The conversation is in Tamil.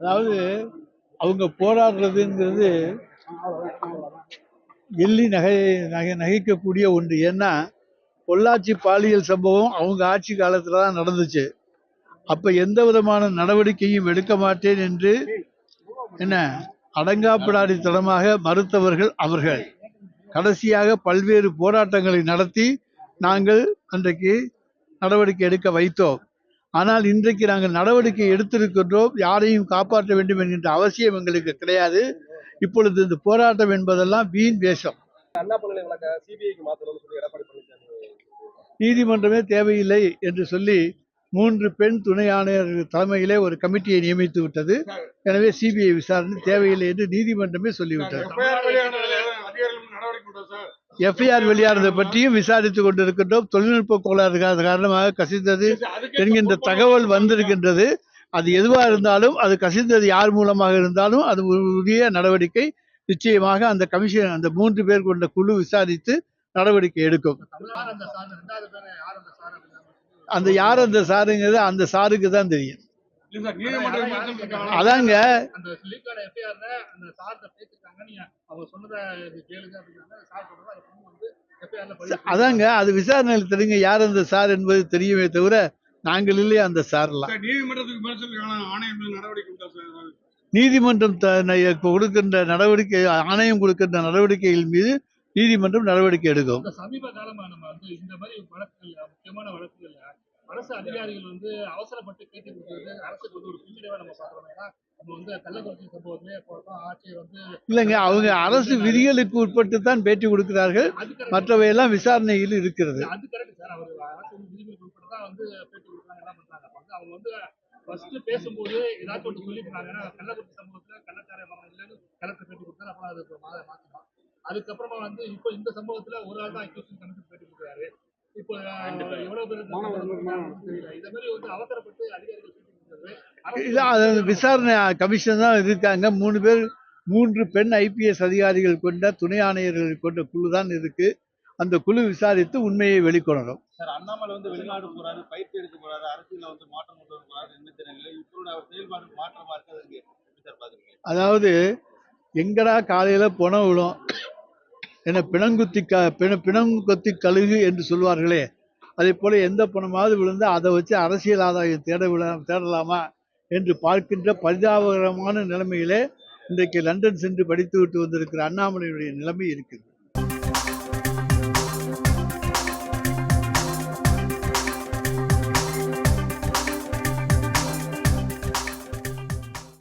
அதாவது அவங்க போராடுறதுங்கிறது எள்ளி நகைக்கக்கூடிய ஒன்று. ஏன்னா பொள்ளாச்சி பாலியல் சம்பவம் அவங்க ஆட்சி காலத்துல தான் நடந்துச்சு. அப்ப எந்த விதமான நடவடிக்கையும் எடுக்க மாட்டேன் என்று என்ன அடங்காப்பிடாரித்தனமாக மறுத்தவர்கள் அவர்கள். கடைசியாக பல்வேறு போராட்டங்களை நடத்தி நாங்கள் அன்றைக்கு நடவடிக்கை எடுக்க வைத்தோம். ஆனால் இன்றைக்கு நாங்கள் நடவடிக்கை எடுத்திருக்கின்றோம். யாரையும் காப்பாற்ற வேண்டும் என்கின்ற அவசியம் எங்களுக்கு கிடையாது. இப்பொழுது இந்த போராட்டம் என்பதெல்லாம் வீண் வேஷம். நீதிமன்றமே தேவையில்லை என்று சொல்லி 3 பெண் துணை ஆணையர்கள் தலைமையிலே ஒரு கமிட்டியை நியமித்து விட்டது. எனவே சிபிஐ விசாரணை தேவையில்லை என்று நீதிமன்றமே சொல்லிவிட்டது. எஃப்ஐஆர் வெளியானதை பற்றியும் விசாரித்துக் கொண்டிருக்கின்றோம். தொழில்நுட்ப கோளாறு காரணமாக கசிந்தது என்கின்ற தகவல் வந்திருக்கின்றது. அது எதுவாக இருந்தாலும், அது கசிந்தது யார் மூலமாக இருந்தாலும் அது உரிய நடவடிக்கை நிச்சயமாக அந்த கமிஷன், அந்த 3 பேர் கொண்ட குழு விசாரித்து நடவடிக்கை எடுக்கும். அந்த யார் அந்த சாருங்கிறது அந்த சாருக்கு தான் தெரியும். அதாங்க அதாங்க அது விசாரணையில் தெரியுங்க. யார் அந்த சார் என்பது தெரியுமே தவிர நாங்கள் இல்லையா அந்த சார்லாம். நீதிமன்றம் கொடுக்கின்ற நடவடிக்கை, ஆணையம் கொடுக்கின்ற நடவடிக்கைகள் மீது நீதிமன்றம் நடவடிக்கை எடுக்கும். சமீப காலமா நம்ம இந்த மாதிரி வழக்குகள், முக்கியமான வழக்குகள் அரசு அதிகாரிகள் அவசரப்பட்டு பேட்டி கொடுக்கிறது அரசுக்கு ஒரு பின்னடைவா நம்ம பார்க்கிறோம். ஏன்னா நம்ம கள்ளக்குறிச்சி சம்பவத்திலே ஆட்சியர் இல்லைங்க, அவங்க அரசு விதிகளுக்கு உட்பட்டு தான் பேட்டி கொடுக்கிறார்கள். மற்றவையெல்லாம் விசாரணையில் இருக்கிறது. அது கரெக்ட் சார். அவர் அரசு விதிகளுக்கு உட்பட்டு தான் பேட்டி கொடுக்குறாங்க. என்ன பண்றாங்க அவங்க ஃபர்ஸ்ட் பேசும்போது ஏதாச்சும் ஒன்று சொல்லிக்கிறாங்க. ஏன்னா கள்ளக்குறிச்சி சம்பவத்துல கள்ளச்சாராய மரணம் இல்லைன்னு கலெக்டர் பேட்டி கொடுத்தாரு. அப்புறம் அது மாத்திக்கலாம். அதுக்கப்புறமா இந்த இந்த சம்பவத்துல ஒரு ஆள் தான் அக்யூஷன் கணக்கு பேட்டி கொடுக்குறாரு. இப்போ எவ்வளவு பேர் தெரியல. இத மாதிரி அவசரப்பட்டு அதிகாரிகள் விசாரணை கமிஷன் தான் இருக்காங்க. 3 பெண் ஐபிஎஸ் அதிகாரிகள் கொண்ட துணை ஆணையர்கள் கொண்ட குழு தான் இருக்கு. அந்த குழு விசாரித்து உண்மையை வெளிக்கொணரும். சார், அண்ணாமலை வெளிநாடு போறாரு, பயிற்சி எடுக்க போறாரு, அரசியல மாற்றம் கொண்டு வர போறாரு. என்ன தெரியல, இப்போட அவர் செயல்பாடு மாற்றமா இருக்கு. அதாவது எங்கடா காலையில பணம் விழும், என்ன பிணங்குத்தி கழுகு என்று சொல்வார்களே, அதே போல எந்த பணமாவது விழுந்து அதை வச்சு அரசியல் ஆதாயம் தேடலாமா என்று பார்க்கின்ற பரிதாபகரமான நிலைமையிலே இன்றைக்கு லண்டன் சென்று படித்து விட்டு வந்திருக்கிற அண்ணாமலையுடைய நிலைமை இருக்குது.